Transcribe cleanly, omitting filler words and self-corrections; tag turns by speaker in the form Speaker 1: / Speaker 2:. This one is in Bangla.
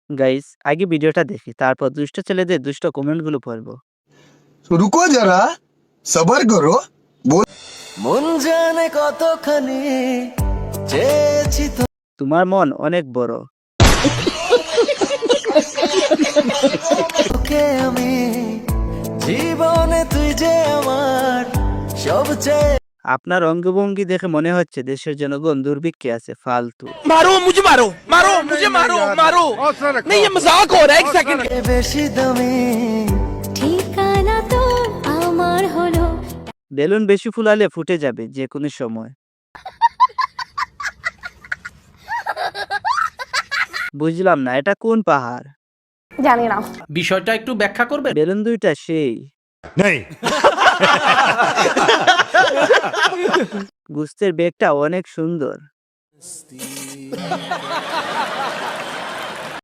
Speaker 1: গাইস, আগে ভিডিওটা দেখি, তারপর দুষ্ট ছেলেদের দুষ্ট কমেন্টগুলো পড়বো।
Speaker 2: तो रुको जरा सबर करो बोल
Speaker 3: মন জানে কতখানি চেয়েছি
Speaker 1: তোমার মন অনেক বড়।
Speaker 3: তোকে আমি, জীবনে তুই যে আমার সবচেয়ে।
Speaker 1: আপনার অঙ্গভঙ্গি দেখে মনে হচ্ছে দেশের জনগণ দুর্ভিক্ষে আছে, ফালতু।
Speaker 4: मारो मुझे मारो मारो मुझे मारो मारो नहीं ये मजाक हो रहा है एक सेकंड
Speaker 3: বেশি দামি
Speaker 5: ঠিকানা তো আমার হলো
Speaker 1: বেলুন বেশি ফুলালে ফুটে যাবে যে কোনো সময়। বুঝলাম না, এটা কোন পাহাড়?
Speaker 5: জানি না।
Speaker 4: বিষয়টা একটু ব্যাখ্যা করবেন।
Speaker 1: বেলুন দুইটা সেই গুস্তের বেগটা অনেক সুন্দর।